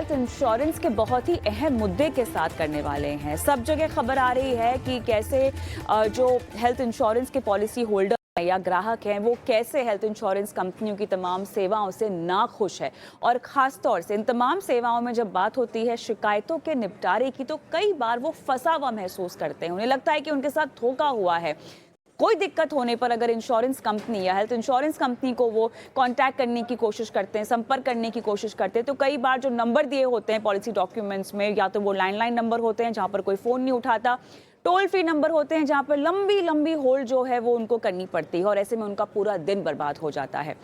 Health insurance के बहुत ही अहम मुद्दे के साथ करने वाले हैं। सब जगह खबर आ रही है कि कैसे जो हेल्थ इंश्योरेंस के पॉलिसी होल्डर या ग्राहक हैं वो कैसे हेल्थ इंश्योरेंस कंपनियों की तमाम सेवाओं से नाखुश है। और ख़ास तौर से इन तमाम सेवाओं में जब बात होती है शिकायतों के निपटारे की, तो कई बार वो फंसा हुआ महसूस करते हैं। उन्हें लगता है कि उनके साथ धोखा हुआ है। कोई दिक्कत होने पर अगर इंश्योरेंस कंपनी या हेल्थ इंश्योरेंस कंपनी को वो कांटेक्ट करने की कोशिश करते हैं, संपर्क करने की कोशिश करते हैं, तो कई बार जो नंबर दिए होते हैं पॉलिसी डॉक्यूमेंट्स में, या तो वो लैंडलाइन नंबर होते हैं जहां पर कोई फ़ोन नहीं उठाता, टोल फ्री नंबर होते हैं जहां पर लंबी लंबी होल्ड जो है वो उनको करनी पड़ती है, और ऐसे में उनका पूरा दिन बर्बाद हो जाता है।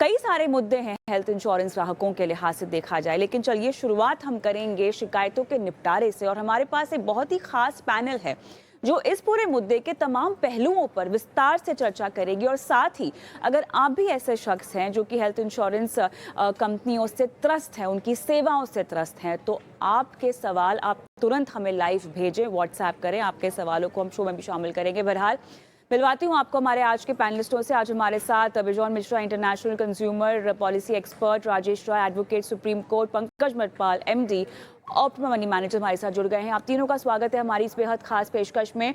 कई सारे मुद्दे हैं हेल्थ इंश्योरेंस ग्राहकों के लिहाज से देखा जाए, लेकिन चलिए शुरुआत हम करेंगे शिकायतों के निपटारे से। और हमारे पास एक बहुत ही खास पैनल है जो इस पूरे मुद्दे के तमाम पहलुओं पर विस्तार से चर्चा करेगी। और साथ ही अगर आप भी ऐसे शख्स हैं जो कि हेल्थ इंश्योरेंस कंपनियों से त्रस्त हैं, उनकी सेवाओं से त्रस्त हैं, तो आपके सवाल आप तुरंत हमें लाइव भेजें, व्हाट्सएप करें। आपके सवालों को हम शो में भी शामिल करेंगे। बहरहाल मिलवाती हूँ आपको हमारे आज के पैनलिस्टों से। आज हमारे साथ Bijon Mishra, international consumer policy expert, Rajesh Rai, advocate Supreme Court, Pankaj Matpal, MD Optima Money Manager हमारे साथ जुड़ गए हैं। आप तीनों का स्वागत है हमारी इस बेहद खास पेशकश में।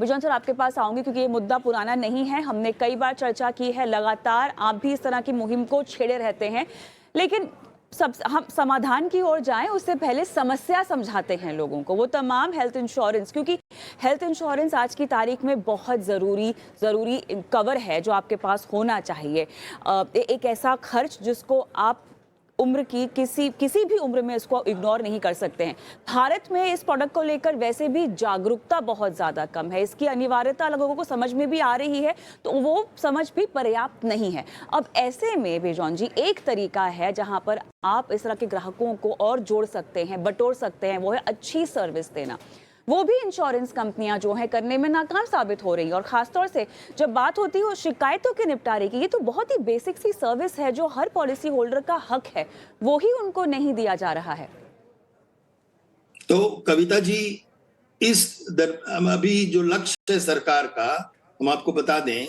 बिजॉन सर, आपके पास आऊंगी क्योंकि ये मुद्दा पुराना नहीं है, हमने कई बार चर्चा की है, लगातार आप भी इस तरह की मुहिम को छेड़े रहते हैं, लेकिन हम समाधान की ओर जाएं उससे पहले समस्या समझाते हैं लोगों को। वो तमाम हेल्थ इंश्योरेंस, क्योंकि हेल्थ इंश्योरेंस आज की तारीख में बहुत ज़रूरी कवर है जो आपके पास होना चाहिए। एक ऐसा खर्च जिसको आप उम्र की किसी भी उम्र में इसको इग्नोर नहीं कर सकते हैं। भारत में इस प्रोडक्ट को लेकर वैसे भी जागरूकता बहुत ज़्यादा कम है, इसकी अनिवार्यता लोगों को समझ में भी आ रही है, तो वो समझ भी पर्याप्त नहीं है। अब ऐसे में बेजॉन जी, एक तरीका है जहां पर आप इस तरह के ग्राहकों को और जोड़ सकते हैं, बटोर सकते हैं, वो है अच्छी सर्विस देना। वो भी इंश्योरेंस कंपनियां जो है करने में नाकाम साबित हो रही हैं। और खासतौर से जब बात होती है शिकायतों के निपटारे की, ये तो बहुत ही बेसिक सी सर्विस है जो हर पॉलिसी होल्डर का हक है, वो ही उनको नहीं दिया जा रहा है। तो कविता जी, अभी जो लक्ष्य है सरकार का, हम आपको बता दें,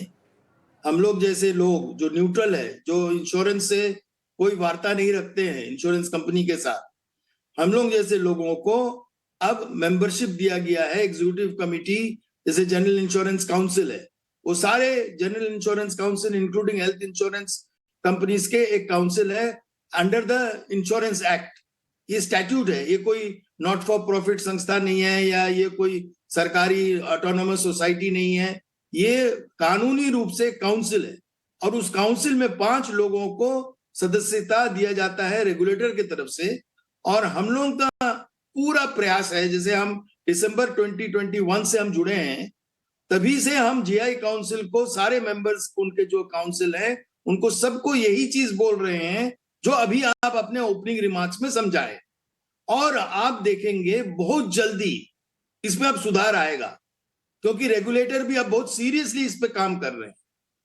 हम लोग जैसे लोग जो न्यूट्रल है, जो इंश्योरेंस से कोई वार्ता नहीं रखते हैं इंश्योरेंस कंपनी के साथ, हम लोग जैसे लोगों को अब मेंबरशिप दिया गया है एग्जीक्यूटिव कमिटी, जैसे जनरल इंश्योरेंस काउंसिल है, वो सारे general insurance council including health insurance companies के एक काउंसिल है अंडर द इंश्योरेंस एक्ट। ये स्टैट्यूट है, ये कोई नॉट फॉर प्रॉफिट संस्था नहीं है या ये कोई सरकारी ऑटोनोमस सोसाइटी नहीं है, ये कानूनी रूप से काउंसिल है। और उस काउंसिल में 5 लोगों को सदस्यता दिया जाता है रेगुलेटर की तरफ से। और हम लोगों का पूरा प्रयास है, जैसे हम दिसंबर 2021 से हम जुड़े हैं, तभी से हम जीआई काउंसिल को, सारे मेंबर्स, उनके जो काउंसिल हैं, उनको सबको यही चीज बोल रहे हैं जो अभी आप अपने ओपनिंग रिमार्क्स में समझाए। और आप देखेंगे बहुत जल्दी इसमें अब सुधार आएगा, क्योंकि रेगुलेटर भी अब बहुत सीरियसली इस पे काम कर रहे हैं।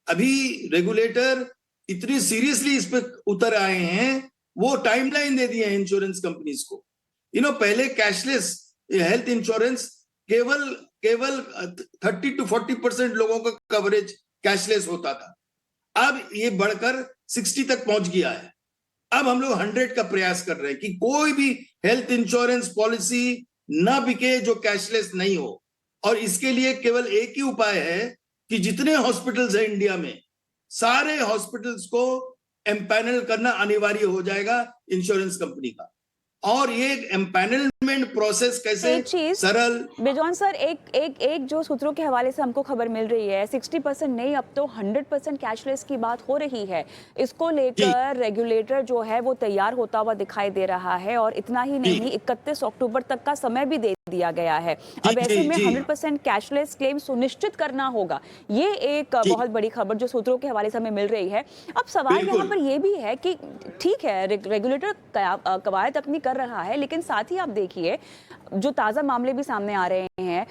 अभी रेगुलेटर इतनी सीरियसली इस पे उतर आए हैं, वो टाइमलाइन दे दिए हैं इंश्योरेंस कंपनीज को। पहले कैशलेस हेल्थ इंश्योरेंस केवल 30 to 40% लोगों का कवरेज कैशलेस होता था, अब ये बढ़कर 60 तक पहुंच गया है। अब हम लोग 100 का प्रयास कर रहे हैं कि कोई भी हेल्थ इंश्योरेंस पॉलिसी ना बिके जो कैशलेस नहीं हो। और इसके लिए केवल एक ही उपाय है कि जितने हॉस्पिटल्स हैं इंडिया में, सारे हॉस्पिटल्स को एम्पैनल करना अनिवार्य हो जाएगा इंश्योरेंस कंपनी का। और ये एम्पैनलमेंट प्रोसेस कैसे सरल। बिजॉन सर, एक जो सूत्रों के हवाले से हमको खबर मिल रही है, 60% नहीं, अब तो 100% कैशलेस की बात हो रही है। इसको लेकर रेगुलेटर जो है वो तैयार होता हुआ दिखाई दे रहा है। और इतना ही नहीं, 31 अक्टूबर तक का समय भी दे दिया गया है। अब ऐसे में 100% कैशलेस क्लेम सुनिश्चित करना होगा। ये एक बहुत बड़ी खबर जो सूत्रों के हवाले से हमें मिल रही है। अब सवाल यहाँ पर यह भी है कि ठीक है, रेगुलेटर कवायद अपनी कर रहा है, लेकिन साथ ही आप देखिए जो ताज़ा मामले भी सामने आ रहे हैं,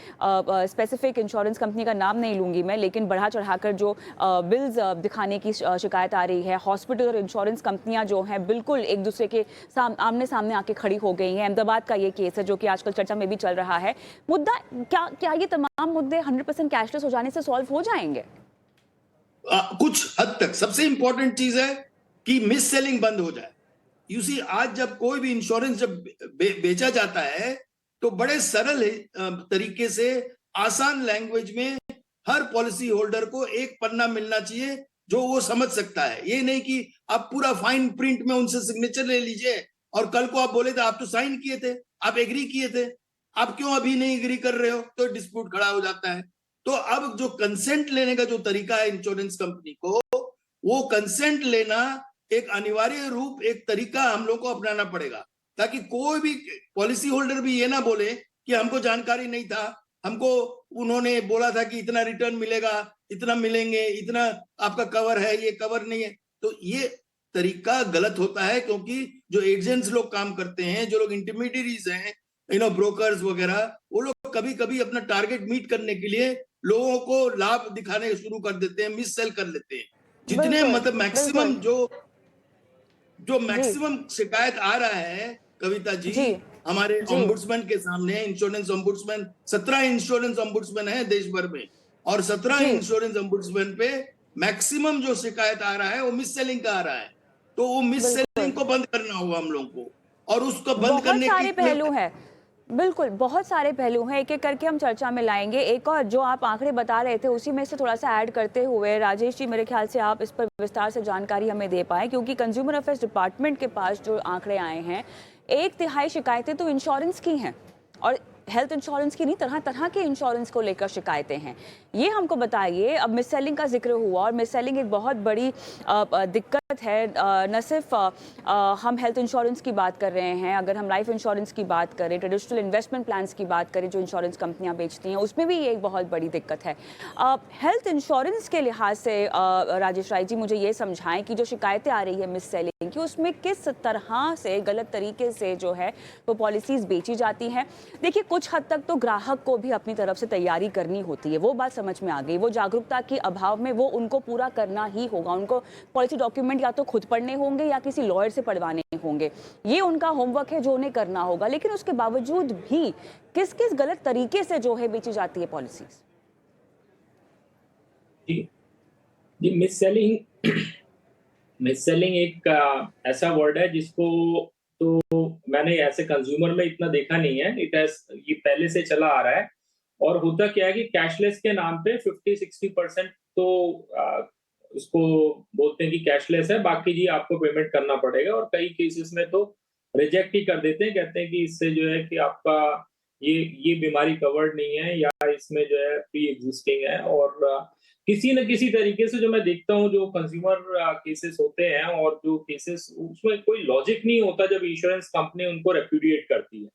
स्पेसिफिक इंश्योरेंस कंपनी का नाम नहीं लूंगी मैं, लेकिन बढ़ा चढ़ाकर जो बिल्स दिखाने की शिकायत आ रही है, हॉस्पिटल और इंश्योरेंस कंपनियां जो हैं बिल्कुल एक दूसरे के आमने सामने आके खड़ी हो गई हैं। अहमदाबाद का ये केस है जो कि आजकल चर्चा में भी चल रहा है। मुद्दा क्या ये तमाम मुद्दे 100% कैशलेस हो जाने से सॉल्व हो जाएंगे? कुछ हद तक। सबसे इंपॉर्टेंट चीज है कि मिस सेलिंग बंद हो जाए। यू सी आज जब कोई भी इंश्योरेंस जब बेचा जाता है तो बड़े सरल तरीके से आसान लैंग्वेज में हर पॉलिसी होल्डर को एक पन्ना मिलना चाहिए जो वो समझ सकता है। ये नहीं कि आप पूरा फाइन प्रिंट में उनसे सिग्नेचर ले लीजिए और कल को आप बोले थे आप तो साइन किए थे, आप एग्री किए थे, आप क्यों अभी नहीं एग्री कर रहे हो, तो डिस्प्यूट खड़ा हो जाता है। तो अब जो कंसेंट लेने का जो तरीका है इंश्योरेंस कंपनी को, वो कंसेंट लेना एक अनिवार्य रूप, एक तरीका हम लोग को अपनाना पड़ेगा, ताकि कोई भी पॉलिसी होल्डर भी ये ना बोले कि हमको जानकारी नहीं था, हमको उन्होंने बोला था कि इतना रिटर्न मिलेगा, इतना मिलेंगे, इतना आपका कवर है, ये कवर नहीं है। तो ये तरीका गलत होता है, क्योंकि जो एजेंट्स लोग काम करते हैं, जो लोग इंटरमीडियरीज हैं, ब्रोकर्स वगैरह, वो लोग कभी कभी अपना टारगेट मीट करने के लिए लोगों को लाभ दिखाने शुरू कर देते हैं, मिस सेल कर लेते हैं। जितने मतलब मैक्सिमम जो मैक्सिमम शिकायत आ रहा है कविता जी, हमारे ओम्बुड्समैन के सामने, इंश्योरेंस ओम्बुड्समैन 17 इंश्योरेंस ओम्बुड्समैन है देश भर में, और 17 इंश्योरेंस ओम्बुड्समैन पे मैक्सिमम जो शिकायत आ रहा है वो मिस सेलिंग का आ रहा है। तो वो मिस सेलिंग को बंद करना होगा हम लोगों को, और उसको बंद करने बहुत सारे पहलू है। बिल्कुल, बहुत सारे पहलू हैं, एक एक करके हम चर्चा में लाएंगे। एक और जो आप आंकड़े बता रहे थे उसी में से थोड़ा सा ऐड करते हुए राजेश जी, मेरे ख्याल से आप इस पर विस्तार से जानकारी हमें दे पाए, क्योंकि कंज्यूमर अफेयर्स डिपार्टमेंट के पास जो आंकड़े आए हैं, 1/3 शिकायतें तो इंश्योरेंस की हैं, और हेल्थ इंश्योरेंस की नहीं, तरह तरह के इंश्योरेंस को लेकर शिकायतें हैं। ये हमको बताइए, अब मिस सेलिंग का जिक्र हुआ, और मिस सेलिंग एक बहुत बड़ी दिक्कत है। न सिर्फ हम हेल्थ इंश्योरेंस की बात कर रहे हैं, अगर हम लाइफ इंश्योरेंस की बात करें, ट्रेडिशनल इन्वेस्टमेंट प्लान्स की बात करें जो इंश्योरेंस कंपनियां बेचती हैं, उसमें भी ये एक बहुत बड़ी दिक्कत है। हेल्थ इंश्योरेंस के लिहाज से राजेश राय जी मुझे ये समझाएं कि जो शिकायतें आ रही है मिस सेलिंग की, उसमें किस तरह से गलत तरीके से जो है वो पॉलिसीज बेची जाती हैं। देखिए, कुछ हद तक तो ग्राहक को भी अपनी तरफ से तैयारी करनी होती है, वो बात समझ में आ गई। वो जागरूकता के अभाव में वो उनको पूरा करना ही होगा, उनको पॉलिसी डॉक्यूमेंट या तो खुद पढ़ने होंगे या किसी लॉयर से पढ़वाने होंगे, ये उनका होमवर्क है जो उन्हें करना होगा। लेकिन उसके बावजूद भी किस किस गलत तरीके से जो है बेची जाती है पॉलिसीज? जी, मिस सेलिंग एक ऐसा वर्ड है जिसको तो मैंने ऐसे कंज्यूमर में इतना देखा नहीं है। ये पहले से चला आ रहा है, और होता क्या है कि कैशलेस के नाम पे 50-60% तो उसको बोलते हैं कि कैशलेस है, बाकी जी आपको पेमेंट करना पड़ेगा, और कई केसेस में तो रिजेक्ट ही कर देते हैं, कहते हैं कि इससे जो है कि आपका ये बीमारी कवर्ड नहीं है, या इसमें जो है प्री एग्जिस्टिंग है। और किसी न किसी तरीके से जो मैं देखता हूँ, जो कंज्यूमर केसेस होते हैं, और जो केसेस उसमें कोई लॉजिक नहीं होता जब इंश्योरेंस कंपनी उनको रेप्यूडिएट करती है।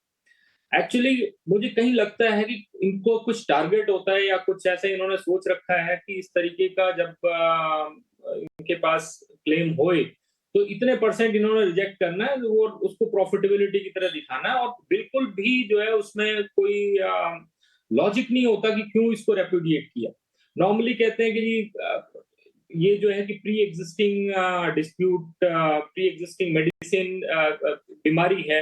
एक्चुअली मुझे कहीं लगता है कि इनको कुछ टारगेट होता है, या कुछ ऐसे इन्होंने सोच रखा है कि इस तरीके का जब इनके पास क्लेम होए तो इतने परसेंट इन्होंने रिजेक्ट करना है, और उसको प्रॉफिटेबिलिटी की तरह दिखाना है, और बिल्कुल भी जो है उसमें कोई लॉजिक नहीं होता कि क्यों इसको रेप्यूडिएट किया। नॉर्मली कहते हैं कि जी ये जो है कि pre existing dispute, pre existing medicine बीमारी है,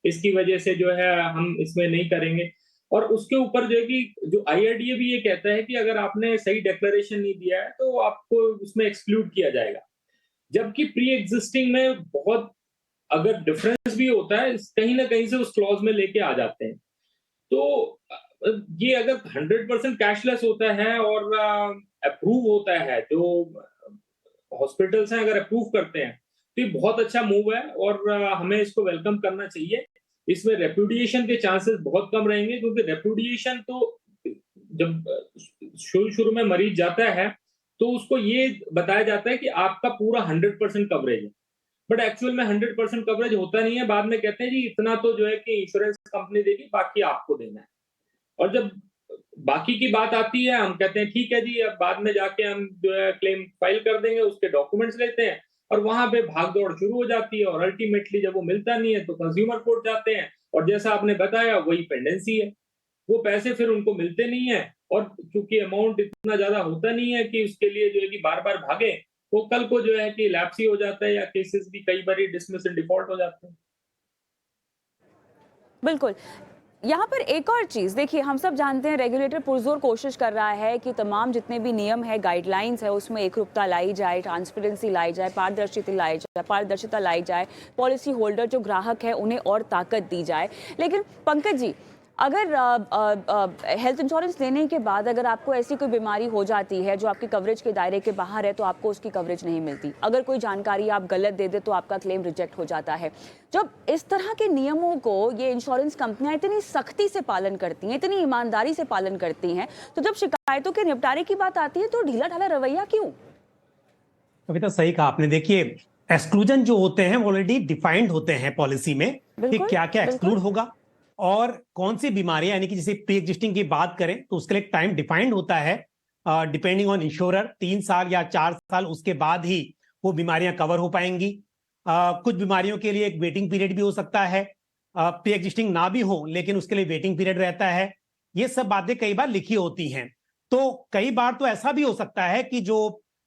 इसकी वजह से जो है हम इसमें नहीं करेंगे। और उसके ऊपर जो है कि जो IRDA भी ये कहता है कि अगर आपने सही डिक्लेरेशन नहीं दिया है तो आपको उसमें एक्सक्लूड किया जाएगा। जबकि प्री एग्जिस्टिंग में बहुत अगर डिफरेंस भी होता है, कहीं ना कहीं से उस क्लॉज में लेके आ जाते हैं। तो ये अगर 100% कैशलेस होता है और अप्रूव होता है, जो हॉस्पिटल्स हैं अगर अप्रूव करते हैं, तो ये बहुत अच्छा मूव है, और हमें इसको वेलकम करना चाहिए। इसमें रेप्यूडिएशन के चांसेस बहुत कम रहेंगे, क्योंकि रेप्यूडिएशन तो जब शुरू में मरीज जाता है तो उसको ये बताया जाता है कि आपका पूरा 100% कवरेज है, बट एक्चुअल में 100% कवरेज होता नहीं है। बाद में कहते हैं जी इतना तो जो है कि इंश्योरेंस कंपनी देगी, बाकी आपको देना है। और जब बाकी की बात आती है, हम कहते हैं ठीक है जी, अब बाद में जाके हम जो है क्लेम फाइल कर देंगे, उसके डॉक्यूमेंट्स लेते हैं, और वहां पे भागदौड़ शुरू हो जाती है, और अल्टीमेटली जब वो मिलता नहीं है तो कंज्यूमर कोर्ट जाते हैं, और जैसा आपने बताया वही पेंडेंसी है, वो पैसे फिर उनको मिलते नहीं है। और चूंकि अमाउंट इतना ज्यादा होता नहीं है कि उसके लिए जो है कि बार बार भागे, वो कल को जो है कि लैप्स ही हो जाता है, या केसेस भी कई बार डिसमिस इन डिफॉल्ट हो जाते हैं। बिल्कुल। यहाँ पर एक और चीज़ देखिए, हम सब जानते हैं रेगुलेटर पुरजोर कोशिश कर रहा है कि तमाम जितने भी नियम है, गाइडलाइंस है, उसमें एकरूपता लाई जाए, ट्रांसपेरेंसी लाई जाए, पारदर्शिता लाई जाए, पॉलिसी होल्डर जो ग्राहक है उन्हें और ताकत दी जाए। लेकिन पंकज जी, अगर हेल्थ इंश्योरेंस लेने के बाद अगर आपको ऐसी कोई बीमारी हो जाती है जो आपकी कवरेज के दायरे के बाहर है, तो आपको उसकी कवरेज नहीं मिलती। अगर कोई जानकारी आप गलत दे दे तो आपका क्लेम रिजेक्ट हो जाता है। जब इस तरह के नियमों को ये इंश्योरेंस कंपनियां इतनी सख्ती से पालन करती हैं, इतनी ईमानदारी से पालन करती हैं, तो जब शिकायतों के निपटारे की बात आती है तो ढीला ढाला रवैया क्यों? अभी तो सही कहा आपने। देखिए, एक्सक्लूजन जो होते हैं ऑलरेडी डिफाइंड होते हैं पॉलिसी में कि क्या क्या एक्सक्लूड होगा और कौन सी बीमारियां, यानी कि जैसे प्री एग्जिस्टिंग की बात करें तो उसके लिए टाइम डिफाइंड होता है डिपेंडिंग ऑन इंश्योरर। 3 साल या 4 साल उसके बाद ही वो बीमारियां कवर हो पाएंगी। कुछ बीमारियों के लिए एक वेटिंग पीरियड भी हो सकता है, प्री एग्जिस्टिंग ना भी हो लेकिन उसके लिए वेटिंग पीरियड रहता है। ये सब बातें कई बार लिखी होती हैं। तो कई बार तो ऐसा भी हो सकता है कि जो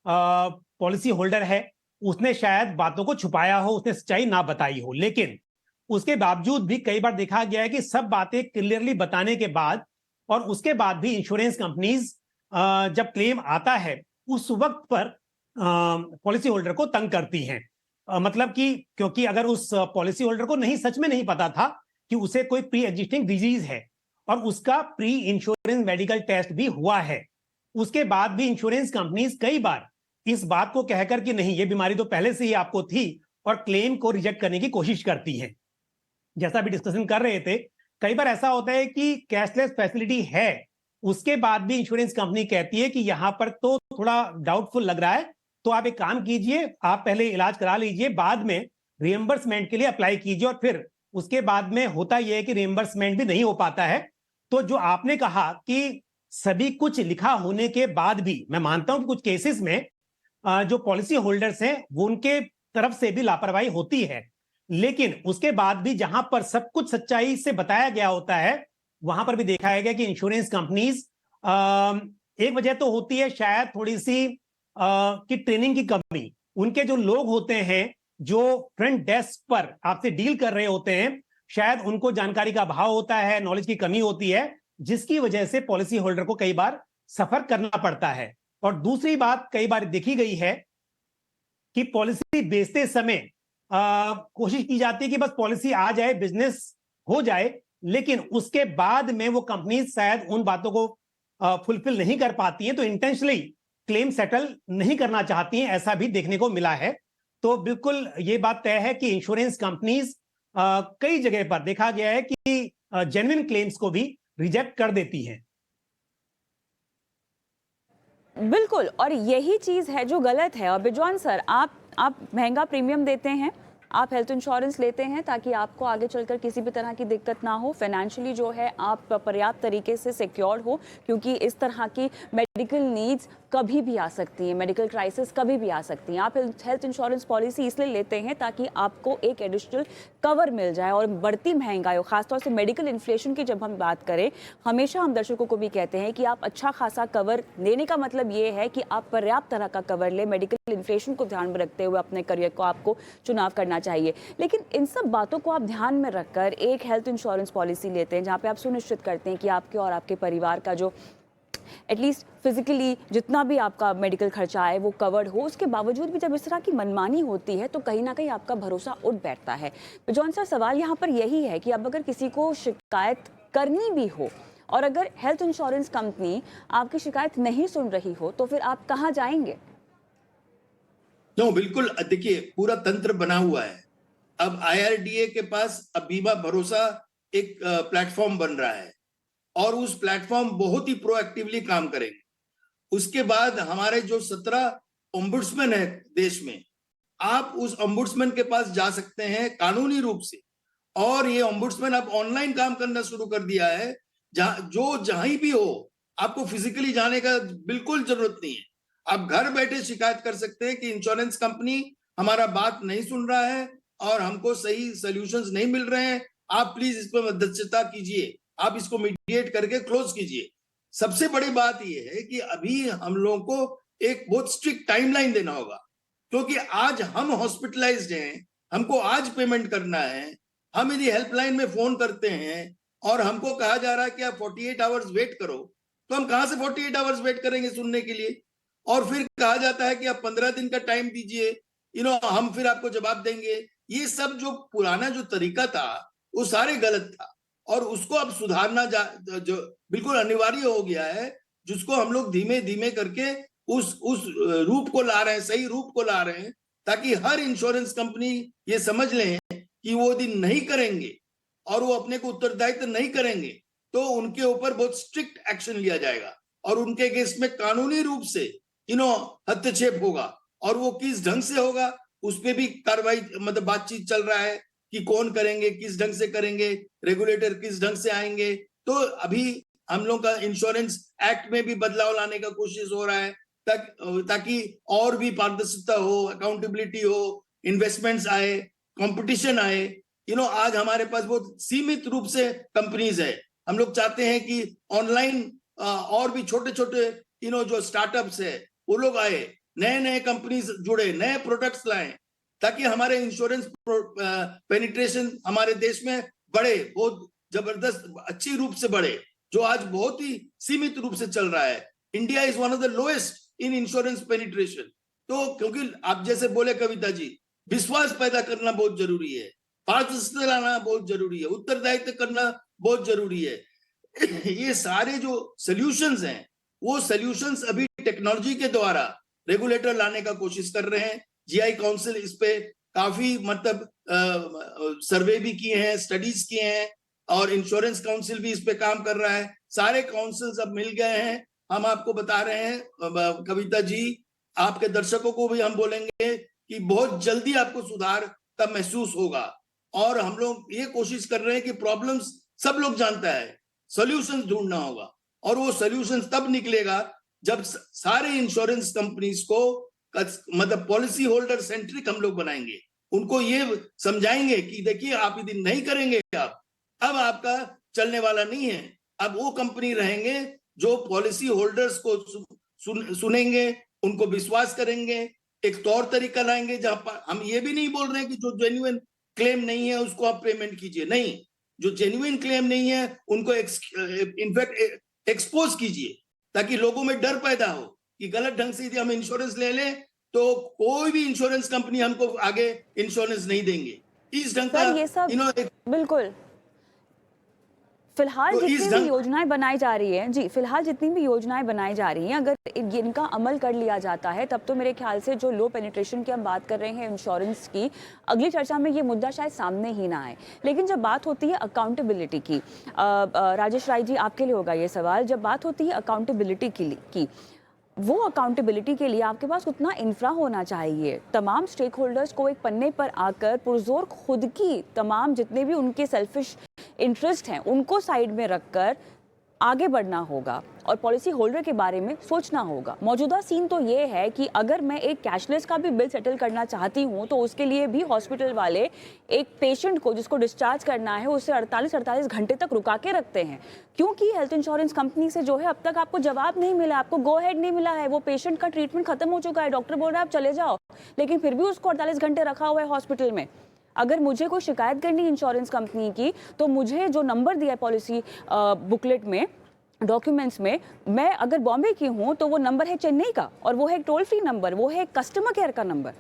पॉलिसी होल्डर है उसने शायद बातों को छुपाया हो, उसने सच्चाई ना बताई हो, लेकिन उसके बावजूद भी कई बार देखा गया है कि सब बातें क्लियरली बताने के बाद और उसके बाद भी इंश्योरेंस कंपनीज जब क्लेम आता है उस वक्त पर पॉलिसी होल्डर को तंग करती हैं। मतलब कि क्योंकि अगर उस पॉलिसी होल्डर को सच में नहीं पता था कि उसे कोई प्री एग्जिस्टिंग डिजीज है और उसका प्री इंश्योरेंस मेडिकल टेस्ट भी हुआ है, उसके बाद भी इंश्योरेंस कंपनीज कई बार इस बात को कहकर कि नहीं ये बीमारी तो पहले से ही आपको थी और क्लेम को रिजेक्ट करने की कोशिश करती हैं। जैसा भी डिस्कशन कर रहे थे, कई बार ऐसा होता है कि कैशलेस फैसिलिटी है, उसके बाद भी इंश्योरेंस कंपनी कहती है कि यहां पर तो थोड़ा डाउटफुल लग रहा है, तो आप एक काम कीजिए, आप पहले इलाज करा लीजिए, बाद में रिएम्बर्समेंट के लिए अप्लाई कीजिए। और फिर उसके बाद में होता यह है कि रिएम्बर्समेंट भी नहीं हो पाता है। तो जो आपने कहा कि सभी कुछ लिखा होने के बाद भी, मैं मानता हूं कि कुछ केसेस में जो पॉलिसी होल्डर्स हैं वो उनके तरफ से भी लापरवाही होती है, लेकिन उसके बाद भी जहां पर सब कुछ सच्चाई से बताया गया होता है वहां पर भी देखा गया कि इंश्योरेंस कंपनीज एक वजह तो होती है शायद थोड़ी सी कि ट्रेनिंग की कमी। उनके जो लोग होते हैं जो फ्रंट डेस्क पर आपसे डील कर रहे होते हैं, शायद उनको जानकारी का अभाव होता है, नॉलेज की कमी होती है, जिसकी वजह से पॉलिसी होल्डर को कई बार सफर करना पड़ता है। और दूसरी बात कई बार देखी गई है कि पॉलिसी बेचते समय कोशिश की जाती है कि बस पॉलिसी आ जाए, बिजनेस हो जाए, लेकिन उसके बाद में वो कंपनी शायद उन बातों को फुलफिल नहीं कर पाती हैं, तो इंटेंशनली क्लेम सेटल नहीं करना चाहती हैं, ऐसा भी देखने को मिला है। तो बिल्कुल ये बात तय है कि इंश्योरेंस कंपनीज कई जगह पर देखा गया है कि जेन्युइन क्लेम्स को भी रिजेक्ट कर देती हैं। बिल्कुल, और यही चीज़ है जो गलत है। और बिजॉन सर, आप महंगा प्रीमियम देते हैं, आप हेल्थ इंश्योरेंस लेते हैं ताकि आपको आगे चलकर किसी भी तरह की दिक्कत ना हो, फाइनेंशियली जो है आप पर्याप्त तरीके से सिक्योर हो, क्योंकि इस तरह की मेडिकल नीड्स कभी भी आ सकती हैं, मेडिकल क्राइसिस कभी भी आ सकती हैं। आप हेल्थ इंश्योरेंस पॉलिसी इसलिए लेते हैं ताकि आपको एक एडिशनल कवर मिल जाए। और बढ़ती महंगाई, खासतौर से मेडिकल इन्फ्लेशन की जब हम बात करें, हमेशा हम दर्शकों को भी कहते हैं कि आप अच्छा खासा कवर लेने का मतलब ये है कि आप पर्याप्त तरह का कवर लें। मेडिकल इन्फ्लेशन को ध्यान में रखते हुए अपने करियर को आपको चुनाव करना चाहिए। लेकिन इन सब बातों को आप ध्यान में रखकर एक हेल्थ इंश्योरेंस पॉलिसी लेते हैं जहाँ पे आप सुनिश्चित करते हैं कि आपके और आपके परिवार का जो एटलीस्ट फिजिकली जितना भी आपका मेडिकल खर्चा है वो कवर्ड हो। उसके बावजूद भी जब इस तरह की मनमानी होती है तो कहीं ना कहीं आपका भरोसा उठ बैठता है। तो जॉन सर, सवाल यहाँ पर यही है कि अब अगर किसी को शिकायत करनी भी हो और अगर हेल्थ इंश्योरेंस कंपनी आपकी शिकायत नहीं सुन रही हो तो फिर आप कहाँ जाएंगे? बिल्कुल, देखिए पूरा तंत्र बना हुआ है। अब IRDA के पास अब बीमा भरोसा एक प्लेटफॉर्म बन रहा है और उस प्लेटफॉर्म बहुत ही प्रोएक्टिवली काम करेंगे। उसके बाद हमारे जो 17 ओम्बुड्समैन है देश में, आप उस ओम्बुड्समैन के पास जा सकते हैं कानूनी रूप से। और ये ओम्बुड्समैन अब ऑनलाइन काम करना शुरू कर दिया है, जहां भी हो, आपको फिजिकली जाने का बिल्कुल जरूरत नहीं है। आप घर बैठे शिकायत कर सकते हैं कि इंश्योरेंस कंपनी हमारा बात नहीं सुन रहा है और हमको सही सॉल्यूशंस नहीं मिल रहे हैं, आप प्लीज इस पर मध्यस्थता कीजिए, आप इसको मीडिएट करके क्लोज कीजिए। सबसे बड़ी बात यह है कि अभी हम लोगों को एक बहुत स्ट्रिक्ट टाइमलाइन देना होगा, क्योंकि आज हम हॉस्पिटलाइज्ड हैं, हमको आज पेमेंट करना है। हम यदि हेल्पलाइन में फोन करते हैं और हमको कहा जा रहा है कि आप 48 आवर्स वेट करो, तो हम कहां से 48 आवर्स वेट करेंगे सुनने के लिए? और फिर कहा जाता है कि आप 15 दिन का टाइम दीजिए, हम फिर आपको जवाब देंगे। ये सब जो पुराना जो तरीका था वो सारे गलत था, और उसको अब सुधारना जो बिल्कुल अनिवार्य हो गया है, जिसको हम लोग धीमे धीमे करके उस रूप को ला रहे हैं, सही रूप को ला रहे हैं, ताकि हर इंश्योरेंस कंपनी ये समझ लें कि वो दिन नहीं करेंगे और वो अपने को उत्तरदायित्व नहीं करेंगे तो उनके ऊपर बहुत स्ट्रिक्ट एक्शन लिया जाएगा और उनके केस में कानूनी रूप से हस्तक्षेप होगा। और वो किस ढंग से होगा उस पर भी कार्रवाई, मतलब बातचीत चल रहा है कि कौन करेंगे, किस ढंग से करेंगे, रेगुलेटर किस ढंग से आएंगे। तो अभी हम लोग का इंश्योरेंस एक्ट में भी बदलाव लाने का कोशिश हो रहा है ताकि और भी पारदर्शिता हो, अकाउंटेबिलिटी हो, इन्वेस्टमेंट्स आए, कंपटीशन आए। आज हमारे पास बहुत सीमित रूप से कंपनीज है। हम लोग चाहते हैं कि ऑनलाइन और भी छोटे छोटे जो स्टार्टअप्स है वो लोग आए, नए नए कंपनीज जुड़े, नए प्रोडक्ट्स लाएं, ताकि हमारे इंश्योरेंस पेनिट्रेशन हमारे देश में बढ़े, बहुत जबरदस्त अच्छी रूप से बढ़े, जो आज बहुत ही सीमित रूप से चल रहा है। India is one of the lowest in insurance penetration. तो क्योंकि आप जैसे बोले कविता जी, विश्वास पैदा करना बहुत जरूरी है, पारदर्शिता लाना बहुत जरूरी है, उत्तरदायित्व करना बहुत जरूरी है। ये सारे जो सॉल्यूशंस हैं वो सॉल्यूशंस अभी टेक्नोलॉजी के द्वारा रेगुलेटर लाने का कोशिश कर रहे हैं। जीआई काउंसिल इस पे काफी मतलब सर्वे भी किए हैं, स्टडीज किए हैं, और इंश्योरेंस काउंसिल भी इस पे काम कर रहा है। सारे काउंसिल्स अब मिल गए हैं। हम आपको बता रहे हैं कविता जी, आपके दर्शकों को भी हम बोलेंगे कि बहुत जल्दी आपको सुधार का महसूस होगा। और हम लोग ये कोशिश कर रहे हैं कि प्रॉब्लम्स सब लोग जानता है, सॉल्यूशंस ढूंढना होगा, और वो सॉल्यूशंस तब निकलेगा जब सारे इंश्योरेंस कंपनीज को मतलब पॉलिसी होल्डर सेंट्रिक हम लोग बनाएंगे, उनको ये समझाएंगे कि देखिए आप यदि नहीं करेंगे अब आपका चलने वाला नहीं है। अब वो कंपनी रहेंगे जो पॉलिसी होल्डर्स को सुनेंगे, उनको विश्वास करेंगे, एक तौर तरीका लाएंगे जहां पर हम ये भी नहीं बोल रहे हैं कि जो जेन्युइन क्लेम नहीं है उसको आप पेमेंट कीजिए, नहीं, जो जेन्युइन क्लेम नहीं है उनको इनफैक्ट एक्सपोज कीजिए, ताकि लोगों में डर पैदा हो कि गलत ढंग से यदि हम इंश्योरेंस ले लें तो कोई भी इंश्योरेंस कंपनी हमको आगे इंश्योरेंस नहीं देंगे। इस ढंग का ये सब बिल्कुल फिलहाल तो जितनी भी योजनाएं बनाई जा रही है जी, फिलहाल जितनी भी योजनाएं बनाई जा रही हैं, अगर इनका अमल कर लिया जाता है तब तो मेरे ख्याल से जो लो पेनिट्रेशन की हम बात कर रहे हैं इंश्योरेंस की, अगली चर्चा में ये मुद्दा शायद सामने ही ना आए। लेकिन जब बात होती है अकाउंटेबिलिटी की, राजेश राय जी आपके लिए होगा ये सवाल, जब बात होती है अकाउंटेबिलिटी की वो अकाउंटेबिलिटी के लिए आपके पास उतना इंफ्रा होना चाहिए, तमाम स्टेक होल्डर्स को एक पन्ने पर आकर पुरजोर खुद की तमाम जितने भी उनके सेल्फिश इंटरेस्ट हैं उनको साइड में रखकर आगे बढ़ना होगा और पॉलिसी होल्डर के बारे में सोचना होगा। मौजूदा सीन तो ये है कि अगर मैं एक कैशलेस का भी बिल सेटल करना चाहती हूँ तो उसके लिए भी हॉस्पिटल वाले एक पेशेंट को जिसको डिस्चार्ज करना है उसे 48 घंटे तक रुका के रखते हैं, क्योंकि हेल्थ इंश्योरेंस कंपनी से जो है अब तक आपको जवाब नहीं मिला, आपको गो हेड नहीं मिला है, वो पेशेंट का ट्रीटमेंट खत्म हो चुका है, डॉक्टर बोल रहा है आप चले जाओ, लेकिन फिर भी उसको 48 घंटे रखा हुआ है हॉस्पिटल में। अगर मुझे कोई शिकायत करनी इंश्योरेंस कंपनी की तो मुझे जो नंबर दिया है पॉलिसी बुकलेट में, डॉक्यूमेंट्स में, मैं अगर बॉम्बे की हूं तो वो नंबर है चेन्नई का और वो है एक टोल फ्री नंबर, वो है एक कस्टमर केयर का नंबर,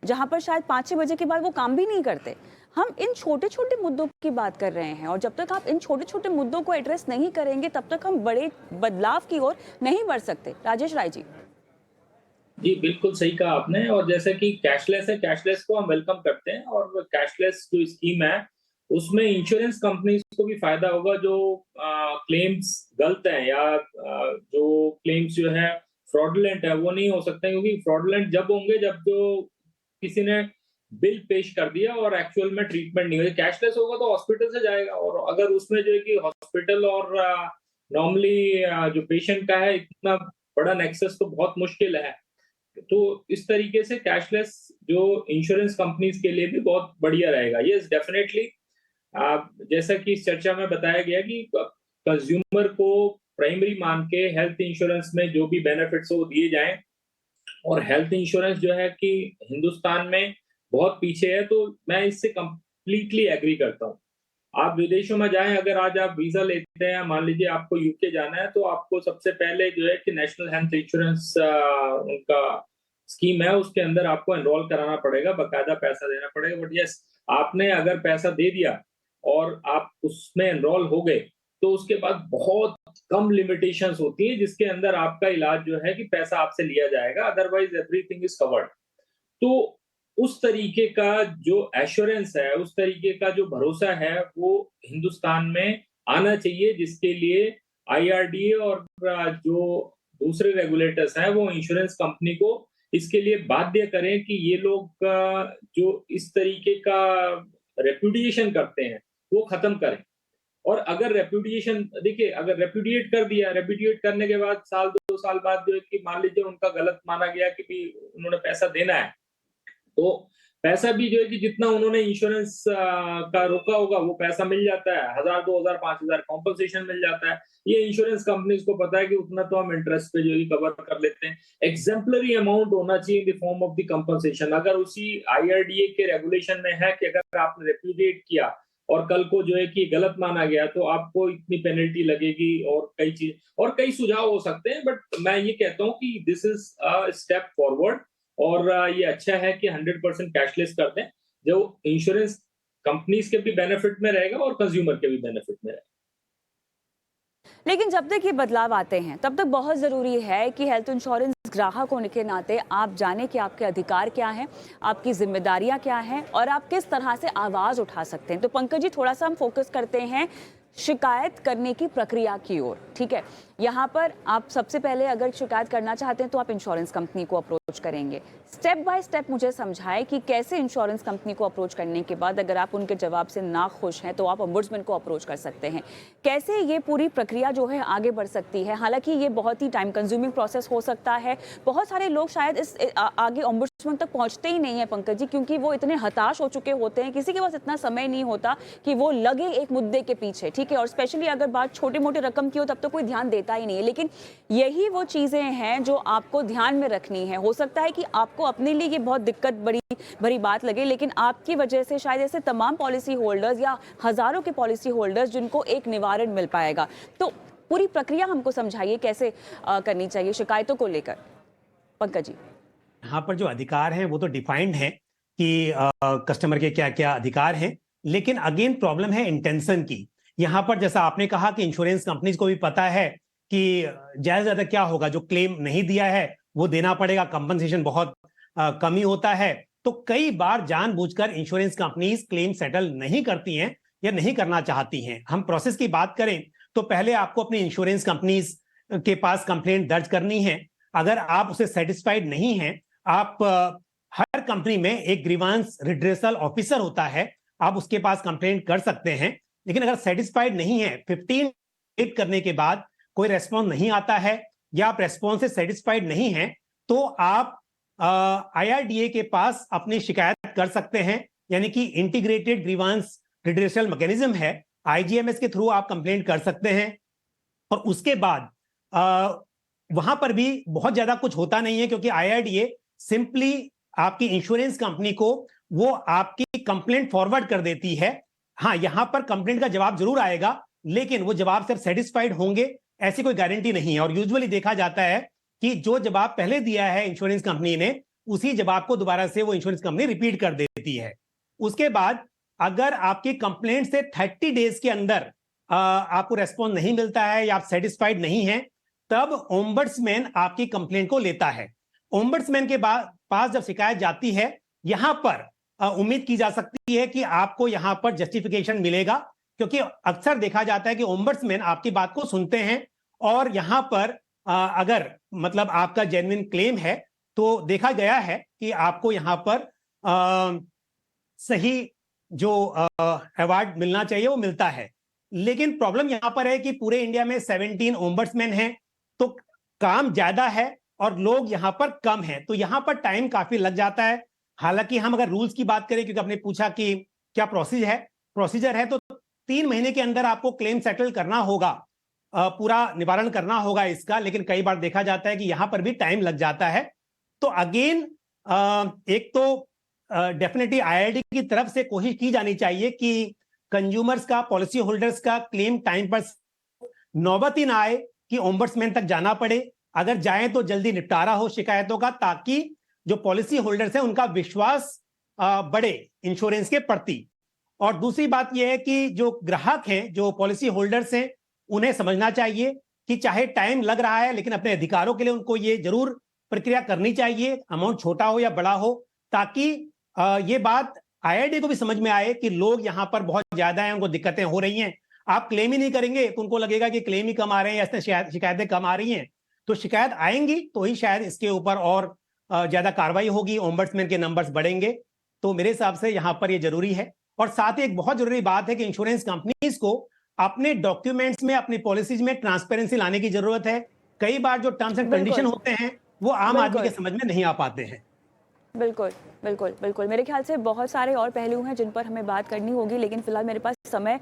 जहां पर शायद 5-6 बजे के बाद वो काम भी नहीं करते। हम इन छोटे छोटे मुद्दों की बात कर रहे हैं और जब तक आप इन छोटे छोटे मुद्दों को एड्रेस नहीं करेंगे तब तक हम बड़े बदलाव की ओर नहीं बढ़ सकते। राजेश राय जी। जी बिल्कुल सही कहा आपने, और जैसे कि कैशलेस है, कैशलेस को हम वेलकम करते हैं, और कैशलेस जो स्कीम है उसमें इंश्योरेंस कंपनीज को भी फायदा होगा जो क्लेम्स गलत हैं या जो क्लेम्स जो है फ्रॉडुलेंट है वो नहीं हो सकते, क्योंकि फ्रॉडुलेंट जब होंगे जब जो किसी ने बिल पेश कर दिया और एक्चुअल में ट्रीटमेंट नहीं हुई। कैशलेस होगा तो हॉस्पिटल से जाएगा, और अगर उसमें जो है कि हॉस्पिटल और नॉर्मली जो पेशेंट का है इतना बड़ा नेक्सस तो बहुत मुश्किल है। तो इस तरीके से कैशलेस जो इंश्योरेंस कंपनीज के लिए भी बहुत बढ़िया रहेगा। यस डेफिनेटली, जैसा कि इस चर्चा में बताया गया कि कंज्यूमर को प्राइमरी मान के हेल्थ इंश्योरेंस में जो भी बेनिफिट्स वो दिए जाएं, और हेल्थ इंश्योरेंस जो है कि हिंदुस्तान में बहुत पीछे है, तो मैं इससे कंप्लीटली एग्री करता हूँ। आप विदेशों में जाएं, अगर आज आप वीजा लेते हैं, मान लीजिए आपको यूके जाना है, तो आपको सबसे पहले जो है कि नेशनल हेल्थ इंश्योरेंस उनका स्कीम है, उसके अंदर आपको एनरोल कराना पड़ेगा, बकायदा पैसा देना पड़ेगा। बट यस, आपने अगर पैसा दे दिया और आप उसमें एनरोल हो गए, तो उसके बाद बहुत कम लिमिटेशंस होती हैं जिसके अंदर आपका इलाज जो है कि पैसा आपसे लिया जाएगा, अदरवाइज एवरीथिंग इज कवर्ड। तो उस तरीके का जो एश्योरेंस है, उस तरीके का जो भरोसा है, वो हिंदुस्तान में आना चाहिए, जिसके लिए आईआरडीए और जो दूसरे रेगुलेटर्स हैं वो इंश्योरेंस कंपनी को इसके लिए बाध्य करें कि ये लोग जो इस तरीके का रेपुडिएशन करते हैं वो खत्म करें। और अगर रेपुडिएशन, देखिए, अगर रेपुडिएट कर दिया, रेपुडिएट करने के बाद साल 2 साल बाद जो है कि मान लीजिए उनका गलत माना गया कि भी उन्होंने पैसा देना है, तो पैसा भी जो है कि जितना उन्होंने इंश्योरेंस का रोका होगा वो पैसा मिल जाता है, 1000 2000 5000 कॉम्पनसेशन मिल जाता है। ये इंश्योरेंस कंपनीज को पता है कि उतना तो हम इंटरेस्ट पे जो है कवर कर लेते हैं। एग्जेम्पलरी अमाउंट होना चाहिए in the form of the compensation. अगर उसी आईआरडीए के रेगुलेशन में है कि अगर आपने रेपुडिएट किया और कल को जो है कि गलत माना गया तो आपको इतनी पेनल्टी लगेगी, और कई चीज और कई सुझाव हो सकते हैं। बट मैं ये कहता हूँ कि this is a step forward, और ये अच्छा है कि 100% कैशलेस कर दें, जो इंश्योरेंस कंपनीज के भी बेनिफिट में रहेगा और कंज्यूमर के भी बेनिफिट में रहेगा। लेकिन जब तक ये बदलाव आते हैं तब तक बहुत ज़रूरी है कि हेल्थ इंश्योरेंस ग्राहक होने के नाते आप जाने कि आपके अधिकार क्या हैं, आपकी जिम्मेदारियां क्या हैं और आप किस तरह से आवाज़ उठा सकते हैं। तो पंकज जी, थोड़ा सा हम फोकस करते हैं शिकायत करने की प्रक्रिया की ओर। ठीक है, यहाँ पर आप सबसे पहले अगर शिकायत करना चाहते हैं तो आप इंश्योरेंस कंपनी को अप्रोच करेंगे। स्टेप बाय स्टेप मुझे समझाएं कि कैसे इंश्योरेंस कंपनी को अप्रोच करने के बाद अगर आप उनके जवाब से ना खुश हैं तो आप ओम्बुड्समैन को अप्रोच कर सकते हैं। कैसे ये पूरी प्रक्रिया जो है आगे बढ़ सकती है? हालांकि ये बहुत ही टाइम कंज्यूमिंग प्रोसेस हो सकता है, बहुत सारे लोग शायद इस आगे ओम्बुड्समैन तक पहुंचते ही नहीं है पंकज जी, क्योंकि वो इतने हताश हो चुके होते हैं, किसी के पास इतना समय नहीं होता कि वो लगे एक मुद्दे के पीछे। ठीक है, और स्पेशली अगर बात छोटी मोटी रकम की हो तब तो कोई ध्यान देता ही नहीं है। लेकिन यही वो चीजें हैं जो आपको ध्यान में रखनी है। हो सकता है कि आपको अपने लिए ये बहुत दिक्कत बड़ी भरी बात लगे, लेकिन आपकी वजह से शायद ऐसे तमाम पॉलिसी होल्डर्स या हजारों के पॉलिसी होल्डर्स जिनको एक निवारण मिल पाएगा। तो पूरी प्रक्रिया हमको समझाइए कैसे करनी चाहिए शिकायतों को लेकर, पंकज जी। यहाँ पर जो अधिकार हैं वो तो डिफाइंड हैं कि कस्टमर के क्या क्या अधिकार हैं, लेकिन अगेन प्रॉब्लम है इंटेंशन की। यहाँ पर जैसा आपने कहा कि इंश्योरेंस कंपनीज को भी पता है कि ज्यादा से ज्यादा क्या होगा, जो क्लेम नहीं दिया है वो देना पड़ेगा, कंपनसेशन बहुत कमी होता है। तो कई बार जानबूझकर इंश्योरेंस कंपनीज क्लेम सेटल नहीं करती हैं या नहीं करना चाहती हैं। हम प्रोसेस की बात करें तो पहले आपको अपनी इंश्योरेंस कंपनीज के पास कंप्लेंट दर्ज करनी है। अगर आप उसे सेटिस्फाइड नहीं हैं, आप हर कंपनी में एक ग्रीवांस रिड्रेसल ऑफिसर होता है, आप उसके पास कंप्लेंट कर सकते हैं। लेकिन अगर सेटिस्फाइड नहीं है, 15 डेट करने के बाद कोई रेस्पॉन्स नहीं आता है या आप रेस्पॉन्स से सेटिस्फाइड नहीं हैं, तो आप आईआरडीए के पास अपनी शिकायत कर सकते हैं। यानी कि इंटीग्रेटेड ग्रीवांस रिड्रेसल मैकेनिज्म है, आईजीएमएस के थ्रू आप कंप्लेंट कर सकते हैं। और उसके बाद वहां पर भी बहुत ज्यादा कुछ होता नहीं है, क्योंकि आईआरडीए सिंपली आपकी इंश्योरेंस कंपनी को वो आपकी कंप्लेंट फॉरवर्ड कर देती है। हाँ, यहां पर कंप्लेंट का जवाब जरूर आएगा, लेकिन वो जवाब से सेटिस्फाइड होंगे ऐसी कोई गारंटी नहीं है। और यूजुअली देखा जाता है कि जो जवाब पहले दिया है इंश्योरेंस कंपनी ने, उसी जवाब को दोबारा से वो इंश्योरेंस कंपनी रिपीट कर देती है। उसके बाद अगर आपकी कंप्लेंट से 30 डेज के अंदर आपको रेस्पॉन्स नहीं मिलता है या आप सेटिस्फाइड नहीं है, तब ओम्बड्समैन आपकी कंप्लेंट को लेता है। ओम्बड्समैन के पास जब शिकायत जाती है, यहां पर उम्मीद की जा सकती है कि आपको यहां पर जस्टिफिकेशन मिलेगा, क्योंकि अक्सर देखा जाता है कि ओम्बड्समैन आपकी बात को सुनते हैं और यहां पर अगर मतलब आपका जेन्युइन क्लेम है तो देखा गया है कि आपको यहां पर सही जो अवार्ड मिलना चाहिए वो मिलता है। लेकिन प्रॉब्लम यहां पर है कि पूरे इंडिया में 17 ओम्बड्समैन हैं, तो काम ज्यादा है और लोग यहां पर कम हैं, तो यहां पर टाइम काफी लग जाता है। हालांकि हम अगर रूल्स की बात करें, क्योंकि आपने पूछा कि क्या प्रोसीजर है, तो 3 महीने के अंदर आपको क्लेम सेटल करना होगा, पूरा निवारण करना होगा इसका। लेकिन कई बार देखा जाता है कि यहां पर भी टाइम लग जाता है। तो अगेन एक तो डेफिनेटली आईआरडी की तरफ से कोशिश की जानी चाहिए कि कंज्यूमर्स का, पॉलिसी होल्डर्स का क्लेम टाइम पर नौबत ही ना आए कि ओम्बड्समैन तक जाना पड़े, अगर जाएं तो जल्दी निपटारा हो शिकायतों का, ताकि जो पॉलिसी होल्डर्स हैं उनका विश्वास बढ़े इंश्योरेंस के प्रति। और दूसरी बात यह है कि जो ग्राहक हैं, जो पॉलिसी होल्डर्स हैं, उन्हें समझना चाहिए कि चाहे टाइम लग रहा है लेकिन अपने अधिकारों के लिए उनको ये जरूर प्रक्रिया करनी चाहिए, अमाउंट छोटा हो या बड़ा हो, ताकि ये बात IRDAI को भी समझ में आए कि लोग यहाँ पर बहुत ज्यादा हैं, उनको दिक्कतें हो रही हैं। आप क्लेम ही नहीं करेंगे तो उनको लगेगा कि क्लेम ही कम आ रहे हैं या शिकायतें कम आ रही हैं, तो शिकायत आएंगी तो ही शायद इसके ऊपर और ज्यादा कार्रवाई होगी, ओम्बड्समैन के नंबर्स बढ़ेंगे। तो मेरे हिसाब से यहाँ पर ये जरूरी है। और साथ ही एक बहुत जरूरी बात है कि इंश्योरेंस कंपनीज को अपने डॉक्यूमेंट्स में, अपनी पॉलिसीज में ट्रांसपेरेंसी लाने की जरूरत है। कई बार जो टर्म्स एंड कंडीशन होते हैं वो आम आदमी के समझ में नहीं आ पाते हैं। बिल्कुल बिल्कुल बिल्कुल, मेरे ख्याल से बहुत सारे और पहलू हैं जिन पर हमें बात करनी होगी, लेकिन फिलहाल मेरे पास समय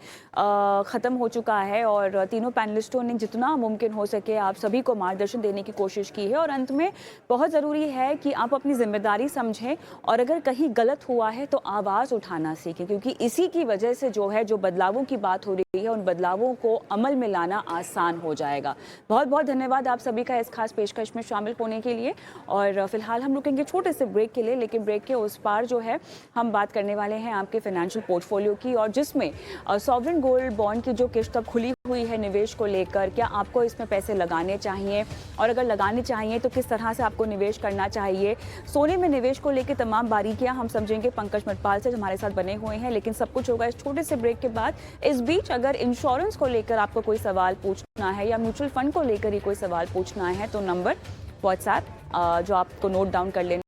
ख़त्म हो चुका है और तीनों पैनलिस्टों ने जितना मुमकिन हो सके आप सभी को मार्गदर्शन देने की कोशिश की है। और अंत में बहुत ज़रूरी है कि आप अपनी जिम्मेदारी समझें और अगर कहीं गलत हुआ है तो आवाज़ उठाना सीखें, क्योंकि इसी की वजह से जो है जो बदलावों की बात हो रही है उन बदलावों को अमल में लाना आसान हो जाएगा। बहुत बहुत धन्यवाद आप सभी का इस खास पेशकश में शामिल होने के लिए। और फिलहाल हम रुकेंगे छोटे से ब्रेक के लिए, लेकिन ब्रेक के उस पार जो है हम बात करने वाले हैं आपके फाइनेंशियल पोर्टफोलियो की, और जिसमें सॉवरेन गोल्ड बॉन्ड की जो किस्त अब खुली हुई है निवेश को लेकर, क्या आपको इसमें पैसे लगाने चाहिए और अगर लगाने चाहिए तो किस तरह से आपको निवेश करना चाहिए। सोने में निवेश को लेकर तमाम बारीकियां हम समझेंगे पंकज मटपाल से, जो हमारे साथ बने हुए हैं, लेकिन सब कुछ होगा इस छोटे से ब्रेक के बाद। इस बीच अगर इंश्योरेंस को लेकर आपको कोई सवाल पूछना है या म्यूचुअल फंड को लेकर ही कोई सवाल पूछना है तो नंबर व्हाट्सएप जो आपको नोट डाउन कर लेना